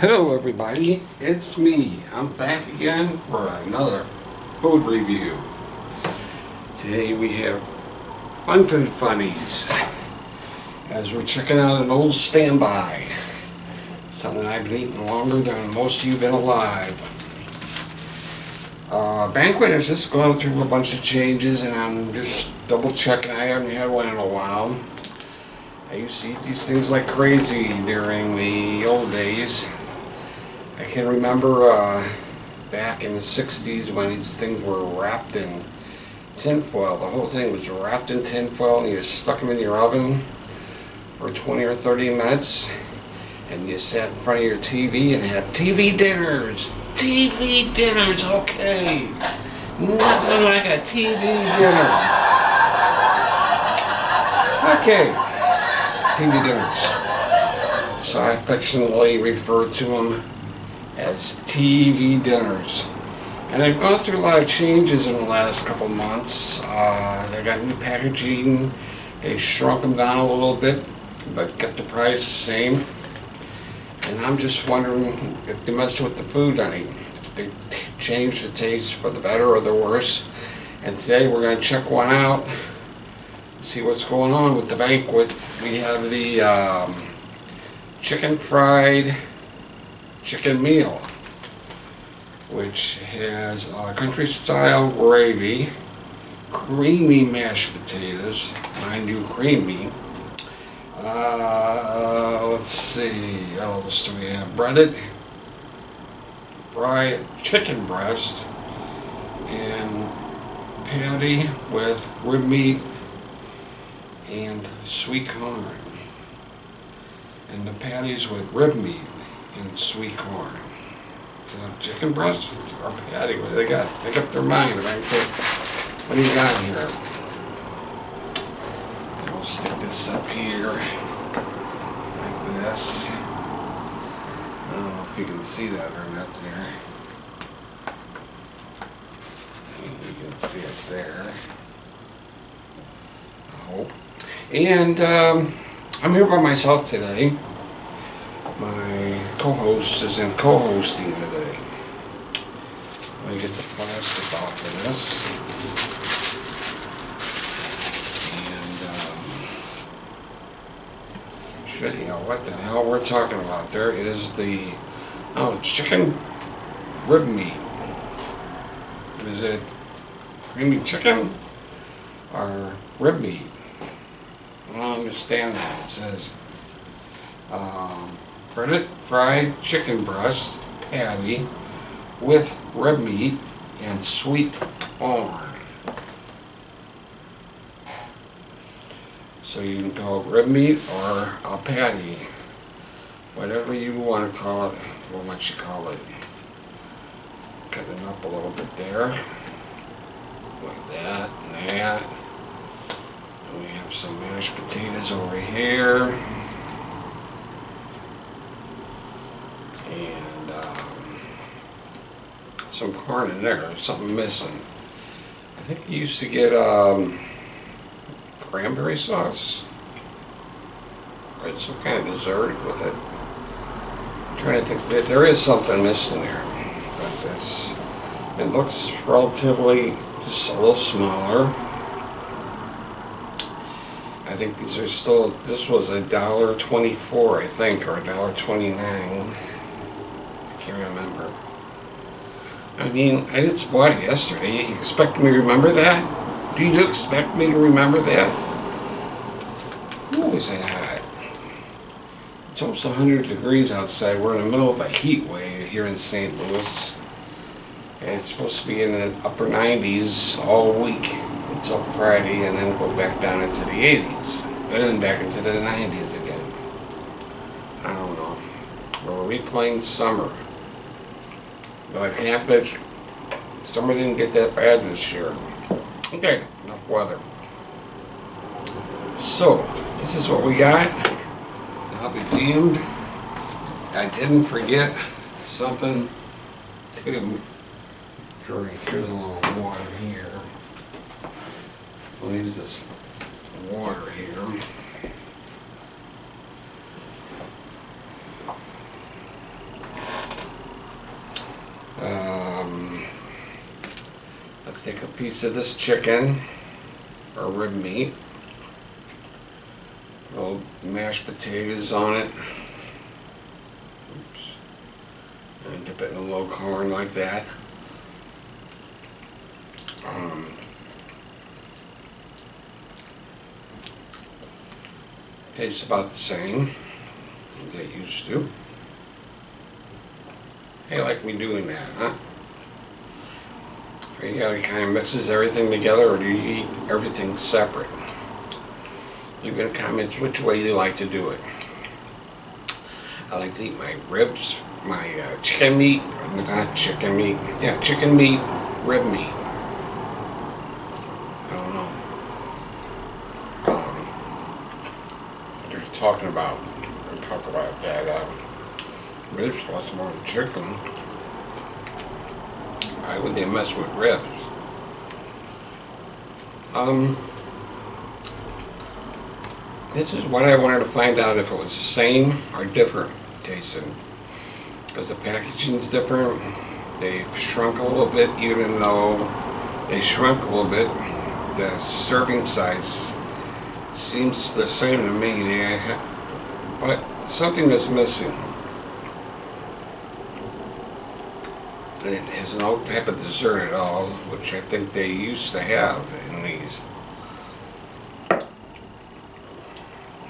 Hello everybody, it's me. I'm back again for another food review. Today we have Fun Food Funnies as we're checking out an old standby. Something I've been eating longer than most of you have been alive. Banquet has just gone through a bunch of changes and I'm just double checking. I haven't had one in a while. I used to eat these things like crazy during the old days. I can remember back in the 60s when these things were wrapped in tinfoil. The whole thing was wrapped in tinfoil and you stuck them in your oven for 20 or 30 minutes and you sat in front of your TV and had TV dinners. TV dinners, okay. Nothing like a TV dinner. Okay, TV dinners. So I affectionately refer to them as TV dinners. And they've gone through a lot of changes in the last couple months. They got new packaging. They shrunk them down a little bit, but kept the price the same. And I'm just wondering if they messed with the food any. If they changed the taste for the better or the worse. And today we're going to check one out. See what's going on with the Banquet. We have the chicken fried chicken meal, which has country style gravy, creamy mashed potatoes, mind you creamy. Let's see, what else do we have? Breaded fried chicken breast and patty with rib meat and sweet corn. And the patties with rib meat and sweet corn. So chicken breast or patty, what do they got? Make up their mind. What do you got here? And we'll stick this up here like this. I don't know if you can see that or not there. You can see it there. I hope. And I'm here by myself today. My co-host isn't co-hosting today. Let me get the plastic off of this. And show you what the hell we're talking about. There is the chicken rib meat. Is it creamy chicken or rib meat? I don't understand that. It says breaded fried chicken breast patty with rib meat and sweet corn. So you can call it rib meat or a patty, whatever you want to call it, or what you call it. Cut it up a little bit there, like that and that. And we have some mashed potatoes over here. And some corn in there. There's something missing. I think you used to get cranberry sauce. Or some kind of dessert with it. I'm trying to think. There is something missing there. But this, it looks relatively just a little smaller. I think these are still. This was $1.24, I think, or $1.29. Can't remember. I mean, I just bought it yesterday. You expect me to remember that? Do you expect me to remember that? What was that hot? It's almost 100 degrees outside. We're in the middle of a heat wave here in St. Louis. And it's supposed to be in the upper 90s all week until Friday, and then go back down into the 80s. And then back into the 90s again. I don't know. We're replaying summer. But I can't bet summer didn't get that bad this year. Okay, enough weather. So, this is what we got. I'll be damned. I didn't forget something to drink. Here's a little water here. I'll use this water here. take a piece of this chicken or rib meat, put a little mashed potatoes on it. Oops. And dip it in a little corn like that. Tastes about the same as it used to. Hey, like me doing that, huh? Or you gotta kind of mixes everything together, or do you eat everything separate? Leave in the comments which way you like to do it. I like to eat my ribs, my chicken meat, not chicken meat, yeah, chicken meat, rib meat. I don't know. They're talking about, that ribs cost more than chicken. Why would they mess with ribs? This is what I wanted to find out, if it was the same or different tasting. Because the packaging's different. They've shrunk a little bit, even though they shrunk a little bit. The serving size seems the same to me. But something is missing. It has no type of dessert at all, which I think they used to have in these.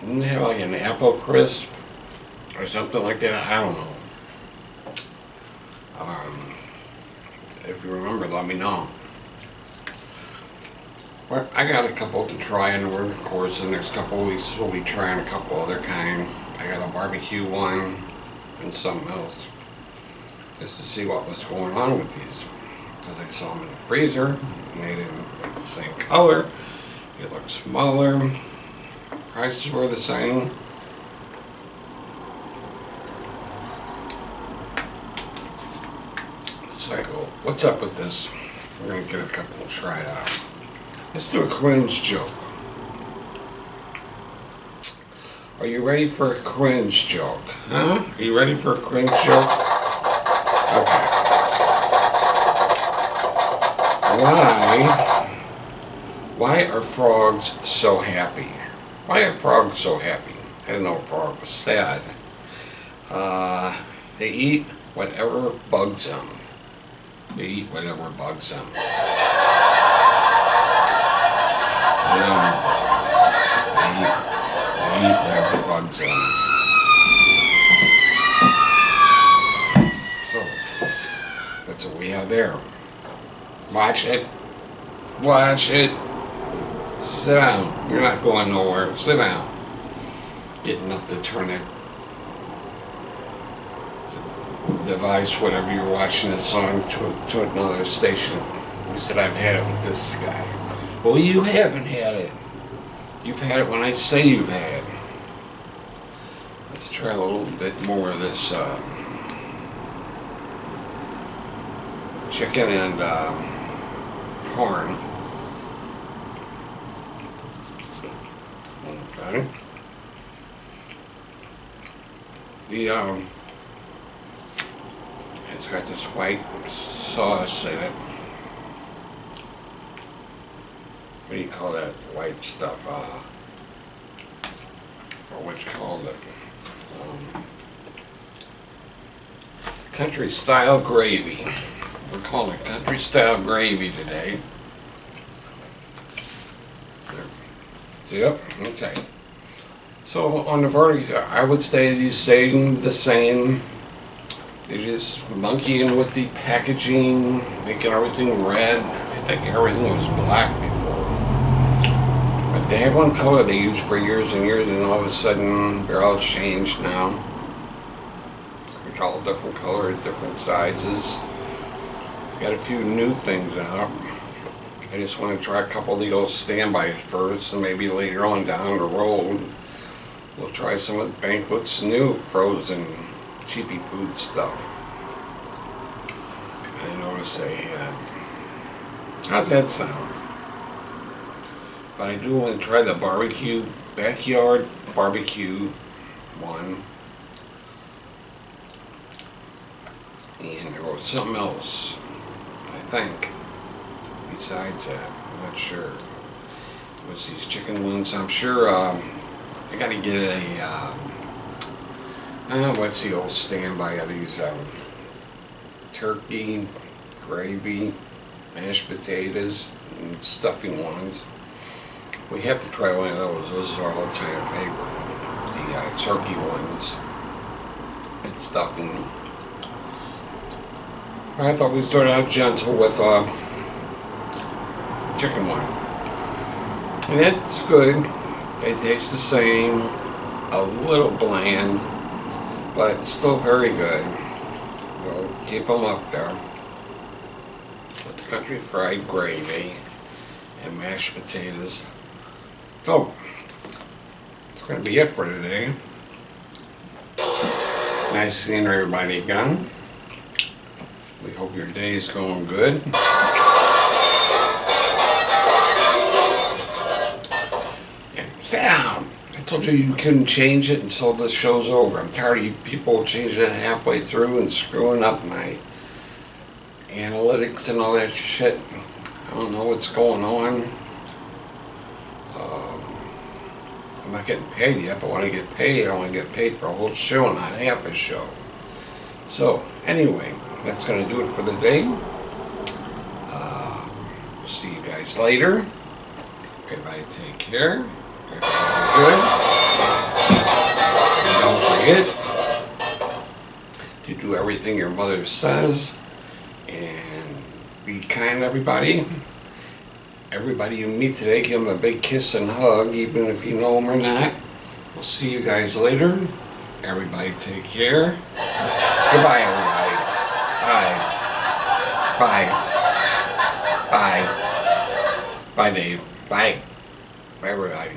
Didn't they have like an apple crisp or something like that? I don't know. If you remember, let me know. Well, I got a couple to try, and we're, of course, the next couple of weeks we'll be trying a couple other kind. I got a barbecue one and something else, just to see what was going on with these. Because I saw them in the freezer, and they didn't look the same color. They looked smaller. Prices were the same. So I go, what's up with this? We're going to get a couple and try it out. Let's do a cringe joke. Are you ready for a cringe joke? Huh? Are you ready for a cringe joke? Okay. Why are frogs so happy? Why are frogs so happy? I didn't know a frog was sad. They eat whatever bugs them. They eat whatever bugs them. They eat whatever bugs them. So, that's what we have there. Watch it. Watch it. Sit down. You're not going nowhere. Sit down. Getting up to turn that device, whatever you're watching this on, to another station. You said I've had it with this guy. Well, you haven't had it. You've had it when I say you've had it. Let's try a little bit more of this chicken and corn. Okay. It's got this white sauce in it. What do you call that white stuff? For what you call it? Country style gravy. We're calling it country style gravy today. Yep. Okay. So on the verdict, I would say these stay the same. They just monkeying with the packaging, making everything red. I think everything was black before. But they had one color they used for years and years, and all of a sudden they're all changed now. They're all different colors, different sizes. Got a few new things out. I just want to try a couple of the old standbys first, and maybe later on down the road we'll try some of Banquet's new frozen cheapy food stuff. I noticed they had. How's that sound? But I do want to try the barbecue, backyard barbecue one. And there was something else, I think. Let me besides that. I'm not sure. It was these chicken wings. I'm sure I gotta get a, what's the old standby of these turkey, gravy, mashed potatoes, and stuffing ones. We have to try one of those. Those are our all-time favorite. The turkey ones and stuffing. I thought we'd start out gentle with chicken one. And it's good. They taste the same. A little bland, but still very good. We'll keep them up there. With the country fried gravy and mashed potatoes. So, it's going to be it for today. Nice seeing everybody again. We hope your day is going good. And sound! I told you you couldn't change it until this show's over. I'm tired of you people changing it halfway through and screwing up my analytics and all that shit. I don't know what's going on. I'm not getting paid yet, but when I get paid, I want to get paid for a whole show and not half a show. So, anyway, that's going to do it for the day. See you guys later. Everybody take care. Everybody good. And don't forget to do everything your mother says. And be kind to everybody. Everybody you meet today, give them a big kiss and hug, even if you know them or not. We'll see you guys later. Everybody take care. Goodbye, everybody. Bye. Bye. Bye. Bye, Dave. Bye. Bye, everybody.